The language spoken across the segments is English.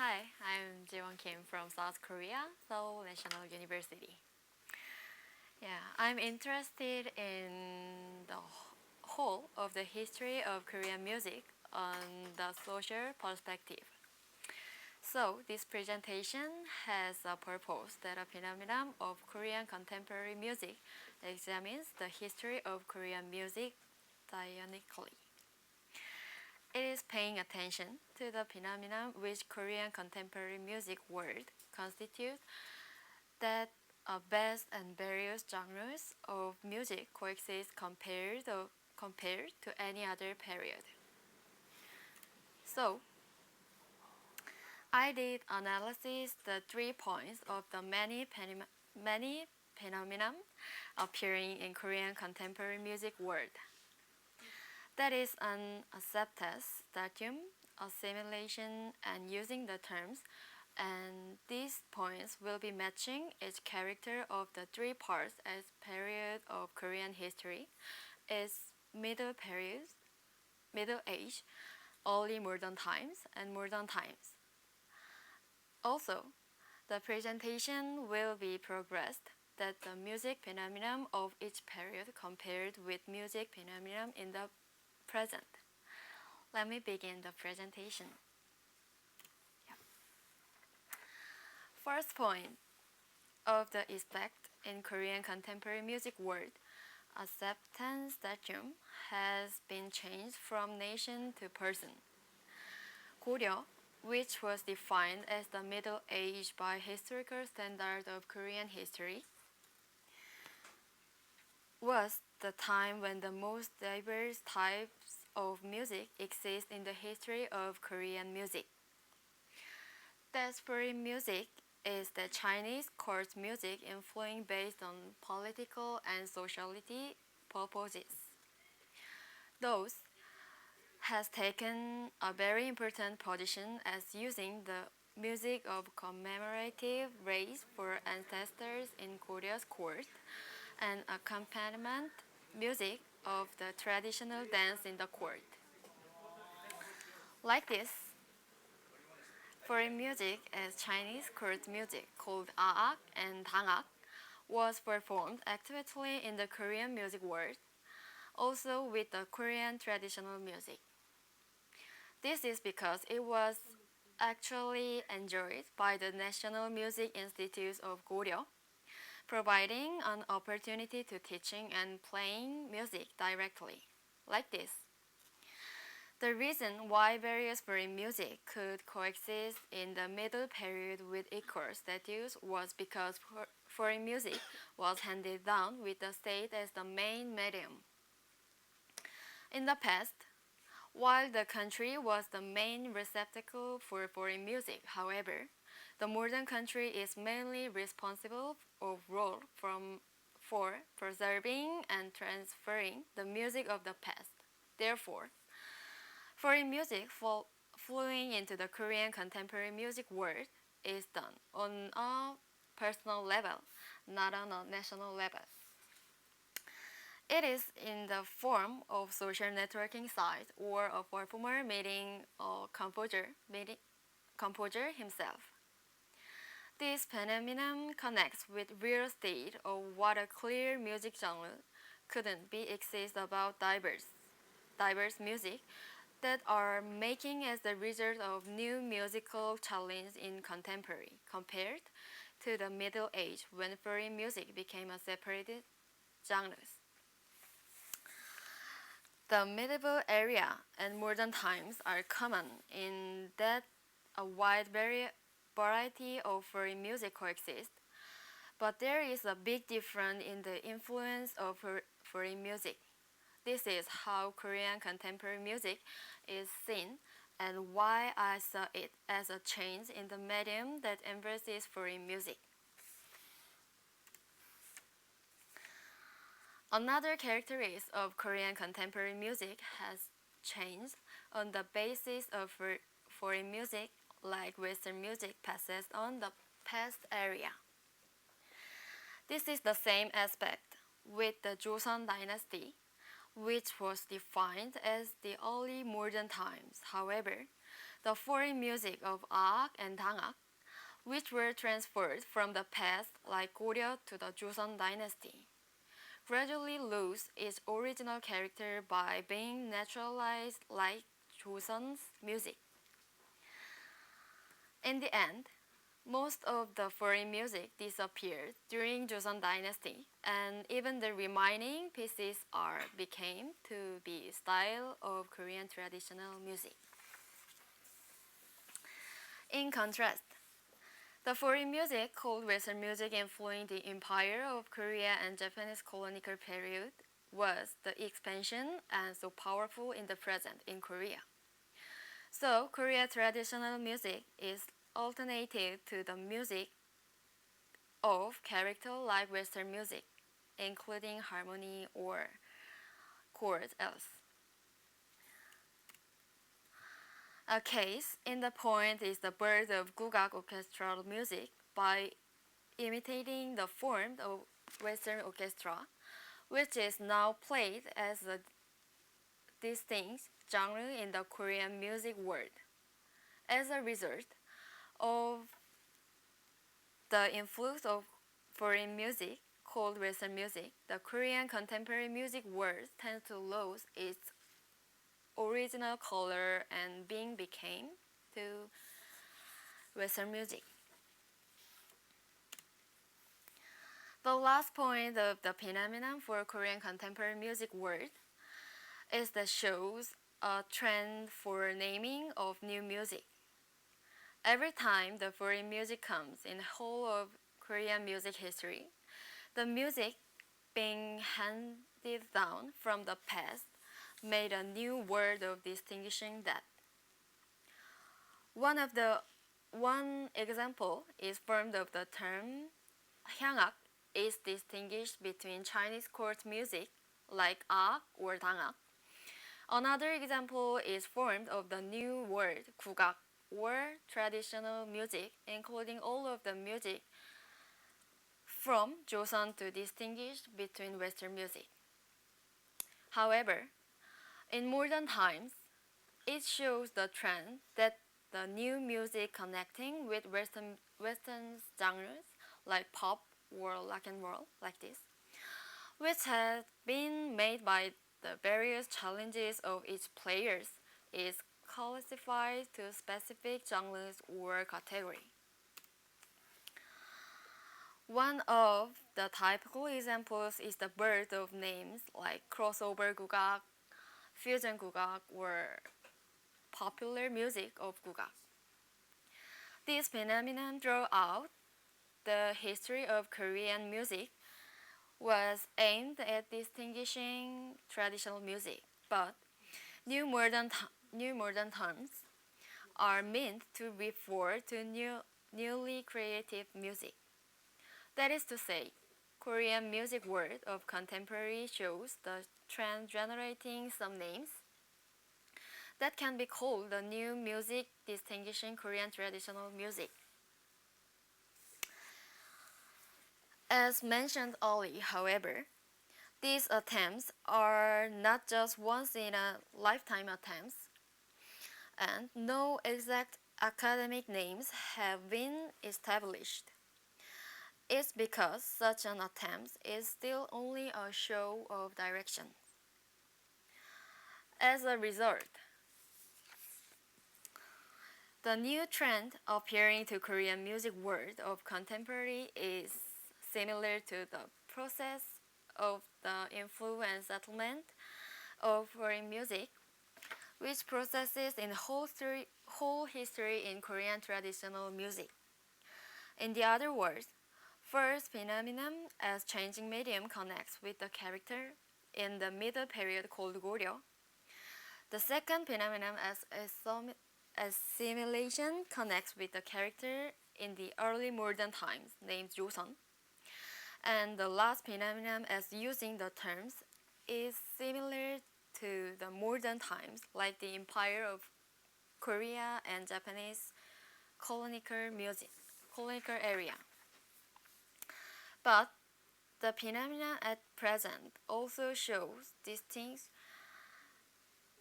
Hi, I'm Jiwon Kim from South Korea, Seoul National University. I'm interested in the whole of the history of Korean music on the social perspective. So, this presentation has a purpose that a phenomenon of Korean contemporary music examines the history of Korean music dynamically. It is paying attention to the phenomenon which Korean contemporary music world constitutes, that best and various genres of music coexist compared to any other period. So, I did analysis the 3 points of the many phenomena appearing in Korean contemporary music world. That is an acceptance, datum, assimilation, and using the terms, and these points will be matching each character of the 3 parts as period of Korean history, its middle period, middle age, early modern times, and modern times. Also, the presentation will be progressed that the music phenomenon of each period compared with music phenomenon in the present. Let me begin the presentation. First point of the aspect in Korean contemporary music world, acceptance datum has been changed from nation to person. Goryeo, which was defined as the Middle Age by historical standard of Korean history, was the time when the most diverse types of music exist in the history of Korean music. Diasporic music is the Chinese court music influenced based on political and sociality purposes. Those has taken a very important position as using the music of commemorative rites for ancestors in Korea's court and accompaniment music of the traditional dance in the court. Like this, foreign music as Chinese court music called aak and dangak was performed actively in the Korean music world, also with the Korean traditional music. This is because it was actually enjoyed by the National Music Institute of Goryeo, providing an opportunity to teaching and playing music directly, like this. The reason why various foreign music could coexist in the middle period with equal status was because foreign music was handed down with the state as the main medium. In the past, while the country was the main receptacle for foreign music, however, the modern country is mainly responsible of role for preserving and transferring the music of the past. Therefore, foreign music flowing into the Korean contemporary music world is done on a personal level, not on a national level. It is in the form of social networking site or a performer meeting a composer himself. This phenomenon connects with real state of what a clear music genre couldn't be exist about diverse music that are making as the result of new musical challenge in contemporary compared to the Middle Age when foreign music became a separated genres. The medieval era and modern times are common in that a wide variety of foreign music coexist, but there is a big difference in the influence of foreign music. This is how Korean contemporary music is seen and why I saw it as a change in the medium that embraces foreign music. Another characteristic of Korean contemporary music has changed on the basis of foreign music, like Western music passes on the past area. This is the same aspect with the Joseon dynasty, which was defined as the early modern times. However, the foreign music of Aak and Dangak, which were transferred from the past like Goryeo to the Joseon dynasty, gradually lose its original character by being naturalized like Joseon's music. In the end, most of the foreign music disappeared during Joseon dynasty, and even the remaining pieces became to be style of Korean traditional music. In contrast, the foreign music called Western music influenced the empire of Korea and Japanese colonial period was the expansion and so powerful in the present in Korea. So Korea traditional music is alternative to the music of character like Western music, including harmony or chords else. A case in the point is the birth of gugak orchestral music by imitating the form of Western orchestra, which is now played as a distinct genre in the Korean music world. As a result of the influence of foreign music called Western music, the Korean contemporary music world tends to lose its original color and became to Western music. The last point of the phenomenon for Korean contemporary music world is that shows a trend for naming of new music. Every time the foreign music comes in the whole of Korean music history, the music being handed down from the past made a new word of distinguishing that. One example is formed of the term hyangak is distinguished between Chinese court music like aak or dangak. Another example is formed of the new word gugak or traditional music, including all of the music from Joseon to distinguish between Western music. However, in modern times, it shows the trend that the new music connecting with Western genres like pop or rock and roll like this, which has been made by the various challenges of each players, is classified to specific genres or category. One of the typical examples is the birth of names like crossover gugak, fusion gugak, or popular music of gugak. This phenomenon draw out the history of Korean music was aimed at distinguishing traditional music, but new modern terms are meant to refer to newly creative music. That is to say, Korean music world of contemporary shows the trend generating some names that can be called the new music distinguishing Korean traditional music. As mentioned earlier, however, these attempts are not just once in a lifetime attempts, and no exact academic names have been established. It's because such an attempt is still only a show of direction. As a result, the new trend appearing to Korean music world of contemporary is similar to the process of the influence settlement of foreign music, which processes in whole history in Korean traditional music. In the other words, first phenomenon as changing medium connects with the character in the middle period called Goryeo. The second phenomenon as assimilation connects with the character in the early modern times named Joseon. And the last phenomenon as using the terms is similar to the modern times like the empire of Korea and Japanese colonial area. But the phenomena at present also shows distinct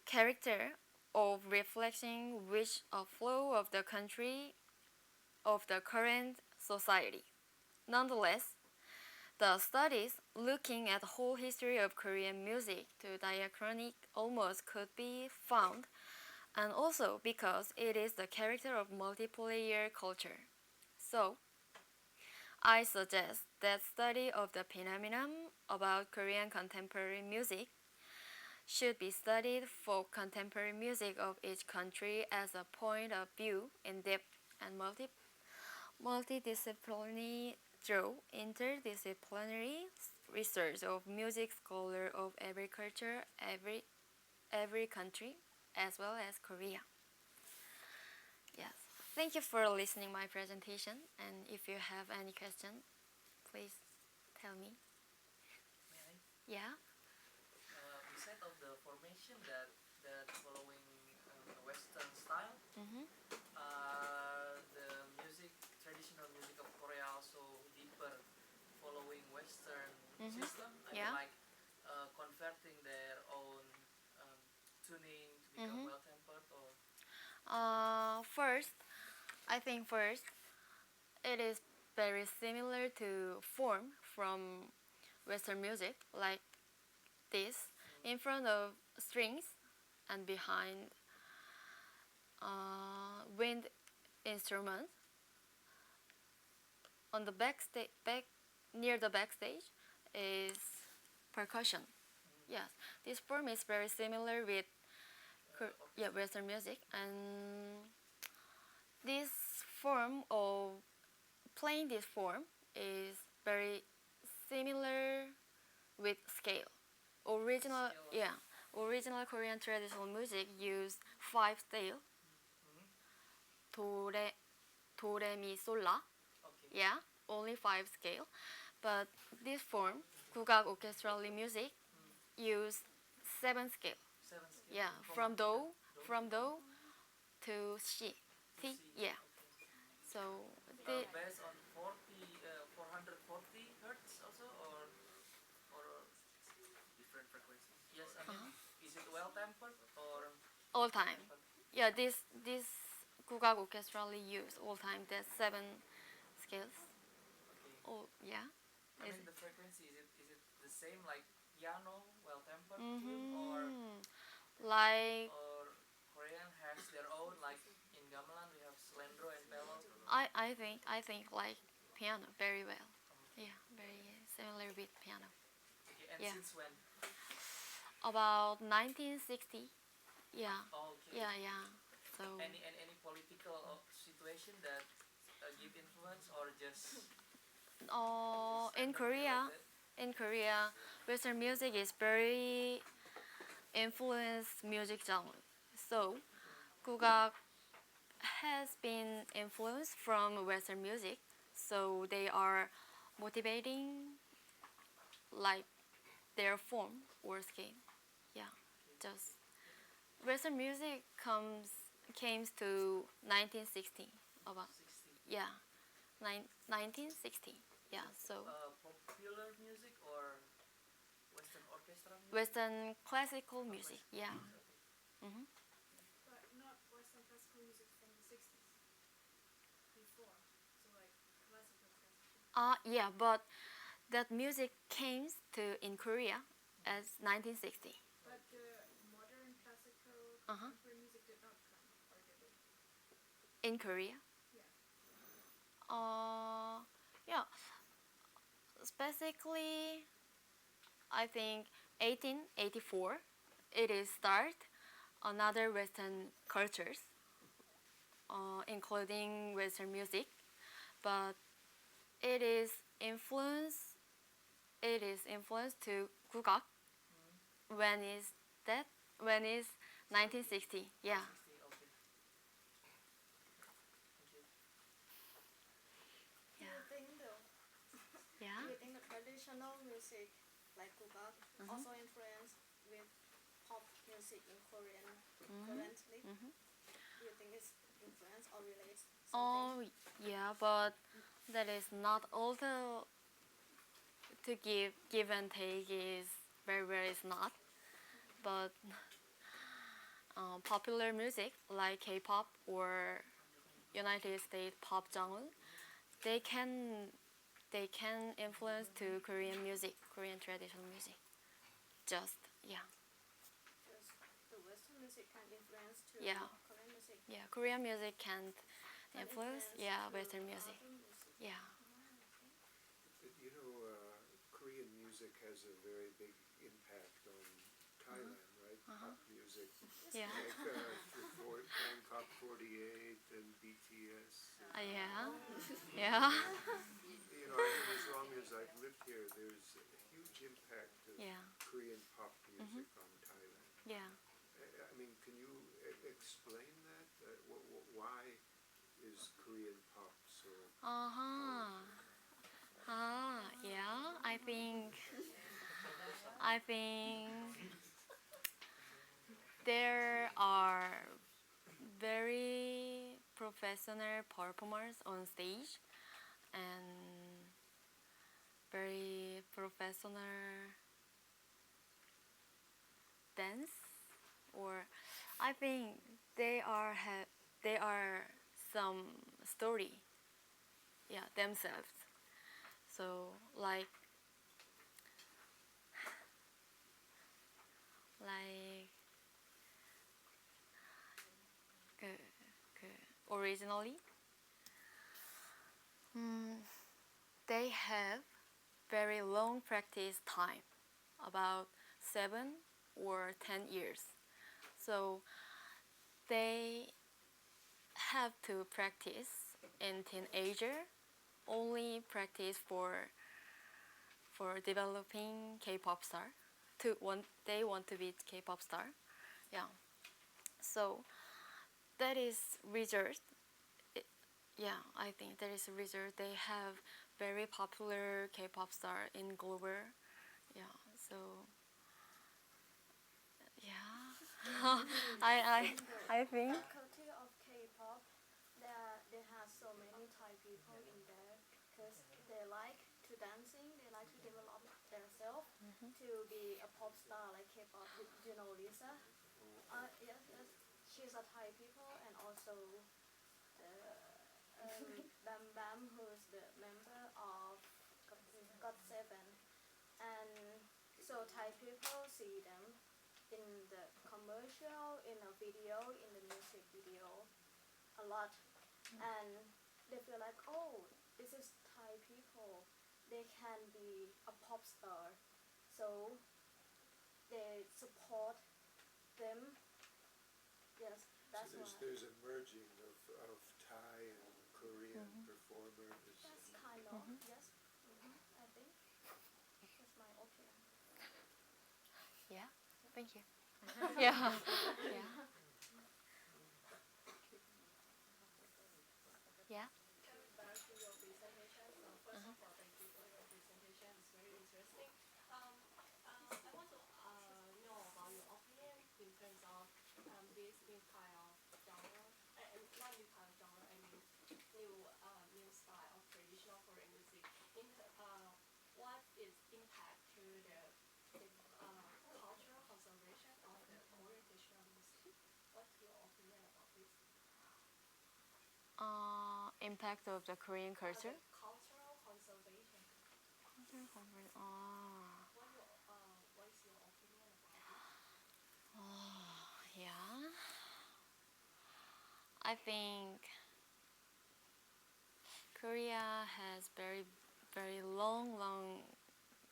character of reflecting which a flow of the country of the current society. Nonetheless, the studies looking at the whole history of Korean music to diachronic almost could be found, and also because it is the character of multiplayer culture. So, I suggest that study of the phenomenon about Korean contemporary music should be studied for contemporary music of each country as a point of view in depth and multidisciplinary through interdisciplinary research of music scholar of every culture, every country, as well as Korea. Yes. Thank you for listening my presentation, and if you have any question, please tell me. May I? Yeah. Beside of the formation that following Western style, Mhm. the music traditional music of Korea also deeper following Western system. I mean, Yeah. like converting their own tuning to become well tempered or First, I think first it is very similar to form from Western music, like this, in front of strings and behind wind instruments. On the back near the backstage is percussion. Yes, this form is very similar with Western music, and this form of playing this form is very similar with scale. Original, scale. yeah, original Korean traditional music used five scale: do, re, mi, sol, la. Okay. Yeah, only five scale. But this form, 국악 orchestral music, use seven scale. Seven scale. Yeah, from do to C. C. Yeah. So Based on 440 hertz also or different frequencies. Yes, I mean, is it well tempered or all time. Yeah, this 국악 orchestrally use all time. There's seven scales. Okay. Oh yeah. I mean, the frequency is it the same like piano, well tempered tune, Like or Korean has their own, like in gamelan we have slendro and bellow. I think like piano very well. Okay. Yeah, very similar with piano. Okay, and Yeah. since when? About 1960. Yeah. Oh, okay. Yeah. So Any political situation that give influence or just in Korea, related? Western music is very influenced music genre. So 국악 has been influenced from Western music. So they are motivating like their form or scale. Yeah, just Western music came to 1960 about 60. yeah, 1960. Yeah, so Popular music or Western orchestra music? Western classical music. Yeah. Okay. Mm-hmm. But not Western classical music from the 60s before. So like classical. Yeah, but that music came to in Korea as 1960. But the modern classical Uh-huh. contemporary music did not come, or did it? In Korea. Yeah. Yeah. Specifically, I think 1884. It is start another Western cultures, including Western music, but it is influence. It is influenced to 국악. When is that? When is 1960? Yeah. 60, okay. Thank you. Do you think though? Yeah. Do you think the traditional music like 국악 also influenced with pop music in Korean currently? Do you think it's influenced or relates something? Oh, yeah, but that is not also to give and take is very is not. But popular music like K-pop or United States pop genre, they can influence to Korean music, Korean traditional music. Just yeah, Just the Western music can influence to Yeah. Korean music. yeah. Korean music can Can influence to Western music. other music. Yeah. But you know, Korean music has a very big impact on Thailand, right? Pop music, Yeah. like Bangkok 48 and BTS. Yeah. Yeah. You know, I mean, as long as I've lived here, there's a huge impact of Yeah. Korean pop music on Thailand. Yeah. I mean, can you explain that? Why is Korean pop so Uh-huh. Yeah. I think there are very professional performers on stage and very professional dance, or I think they are some story, yeah, themselves. So like originally, mm, they have very long practice time, about 7 or 10 years. So they have to practice in teenager, only practice for developing K-pop star. They want to be K-pop star. Yeah. So that is result. It- yeah, I think that is a result. They have very popular K-pop star in global. Yeah. So yeah, I think. The culture of K-pop, they have so many Thai people in there because they like to dancing, they like to develop themselves to be a pop star like K-pop. You know Lisa? Yes, yes. She's a Thai people, and also the Bam Bam, who's the member of God7, and so Thai people see them in the commercial, in a video, in the music video, a lot, and they feel like, oh, this is Thai people, they can be a pop star, so they support them. Yes, that's so why. there's a merging of Thai and Korean performers. That's kind of yes. I think that's my opinion. Yeah. Thank you. Yeah. Yeah. Yeah. Coming back to your presentation, so first of all, thank you for your presentation. It's very interesting. I want to know about your opinion in terms of this new kind of genre, not new kind of genre. I mean, new style of traditional Korean music. What is impact to the cultural conservation of the Korean traditional music? What's your opinion about this? Impact of the Korean culture. The cultural conservation. Oh, What is your opinion about this? yeah. I think Korea has very long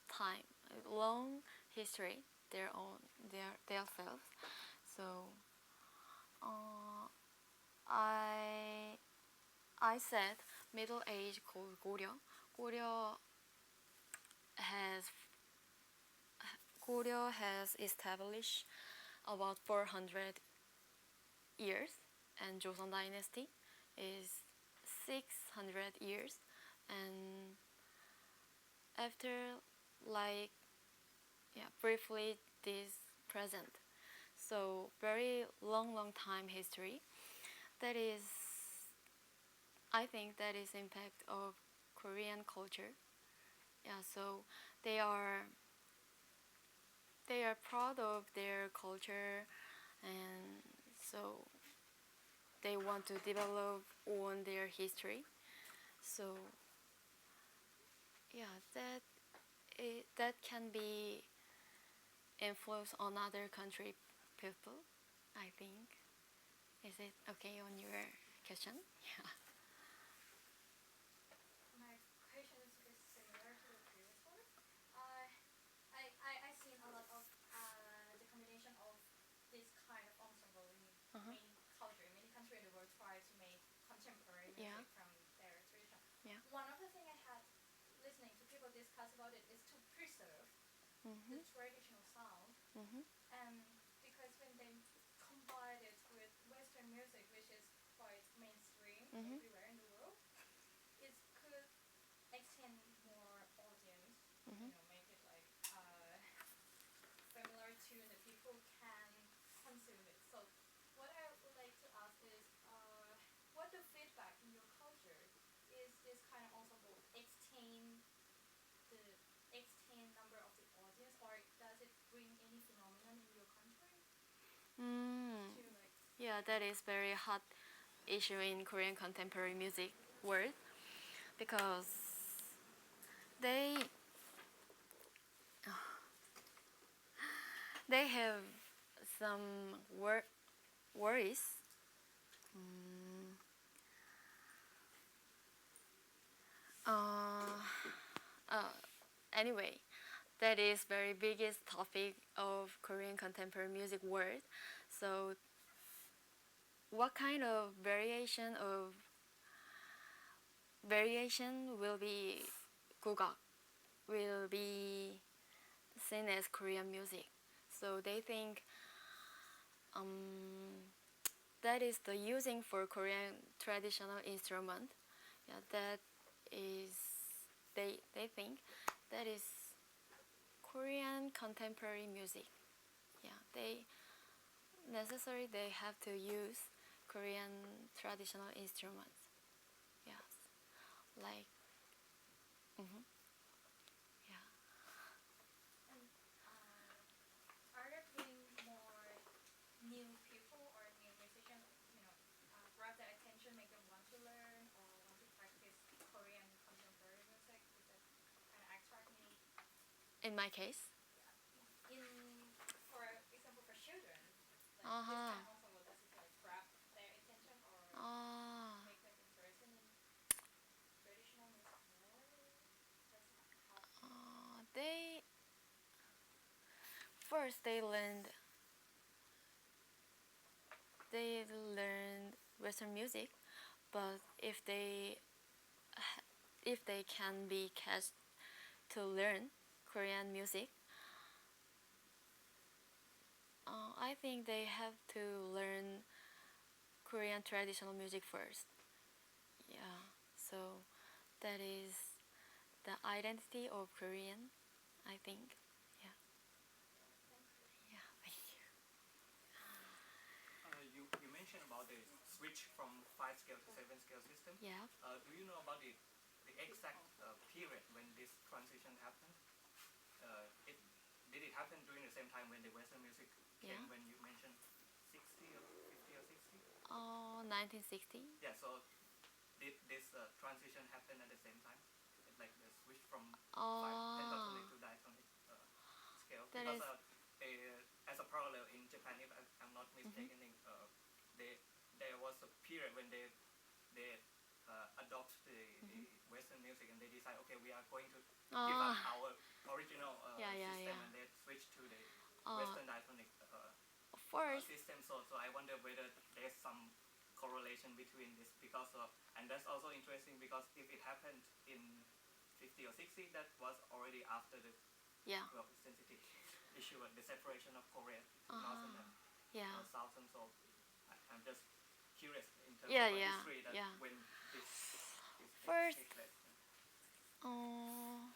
time, long history, their own, their selves. So, uh, I I said middle age called Goryeo. Goryeo has Goryeo has established about 400 years, and Joseon Dynasty is 600 years, and after like briefly this present, so very long time history. That is, I think that is impact of Korean culture. Yeah, so they are they are proud of their culture, and So they want to develop on their history. So yeah, that can be influence on other country people, I think. Is it okay on your question? Yeah. My question is similar to the previous one. Uh, I seen a lot of the combination of this kind of ensemble in many culture, many countries in the world try to make contemporary music Yeah. from their tradition. Yeah. One of the things I had listening to people discuss about it is to preserve the traditional sound, and because when they combine it with Western music, which is quite mainstream everywhere in the world, it could extend more audience, make it like familiar tune that people can consume it. So what I would like to ask is, what the feedback in your culture is this kind of ensemble the extend number of the audience, or does it bring any phenomenon in your country Mm. to like? Yeah, that is very hot issue in Korean contemporary music world because they they have some worries. Mm, uh, anyway, that is very biggest topic of Korean contemporary music world. So, what kind of variation will be gugak? Will be seen as Korean music. So they think that is the using for Korean traditional instrument. Yeah, that is they think that is Korean contemporary music. Yeah, they have to use Korean traditional instruments. Yes, like yeah. And are there being more new people or new musicians, grab their attention, make them want to learn or want to practice Korean contemporary music? Is that kind of attract new? In my case. Yeah, in for example, for children, like Uh this huh. kind of ensemble, does it like grab their attention or Ah. make them interested in traditional music more? Does it help? They first they learned Western music, but if they can be catched to learn Korean music, I think they have to learn Korean traditional music first. Yeah, so that is the identity of Korean, I think. Yeah, Thank you. yeah, thank you. You mentioned about the switch from 5 scale to 7 scale system. Yeah. Do you know about the exact period when this transition happened? It did it happen during the same time when the Western music came? Yeah. When you mentioned 60 or 50 or 60? 1960. Yeah. So did this transition happen at the same time? Like the switch from pentatonic to diatonic scale? That Because is. as a parallel in Japan, if I'm not mistaken, they, there was a period when they adopt the Western music and they decide, okay, we are going to give up our original Yeah, yeah, system, yeah. and they switch to the Uh, Western diatonic First, system. So I wonder whether there's some correlation between this, because and that's also interesting because if it happened in 50 or 60, that was already after the yeah. sensitive issue, the separation of Korea, Uh-huh. Northern and Yeah. Southern. So I'm just curious in terms Yeah, of yeah, history that yeah. when this First, take place. uh,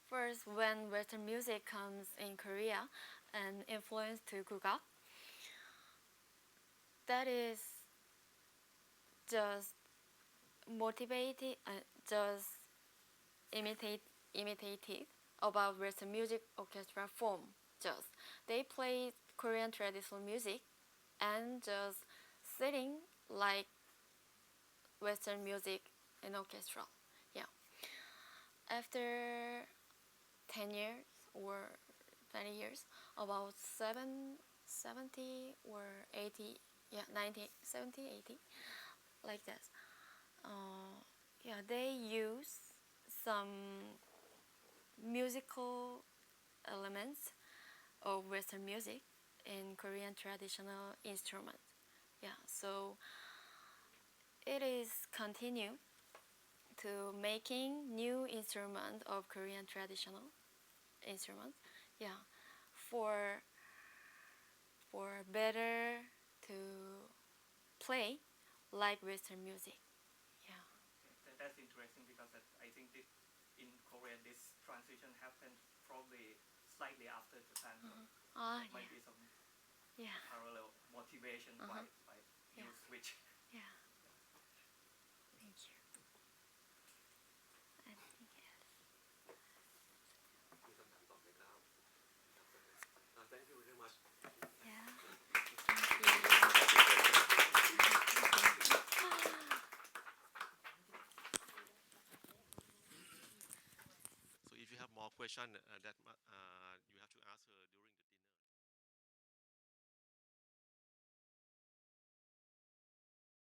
first when Western music comes in Korea and influence to Gugak, that is just motivated, just imitate, imitated about Western music orchestra form. Just they play Korean traditional music and just sitting like Western music in orchestra. Yeah. After 10 years or 20 years, about 70 or 80, yeah, 90, 70, 80, like that. Yeah, they use some musical elements of Western music in Korean traditional instruments. Yeah, so it is continue to making new instrument of Korean traditional instruments. Yeah, for better to play like Western music. Yeah. Okay, that's interesting because I think that in Korea this transition happened probably slightly after Japan. So Ah, there might yeah. be some Yeah. parallel motivation why you Yeah. switch. Yeah. Thank you. Anything else? มีคำถามตอบไหมครับ Thank you very much. Yeah. Thank you. So if you have more question that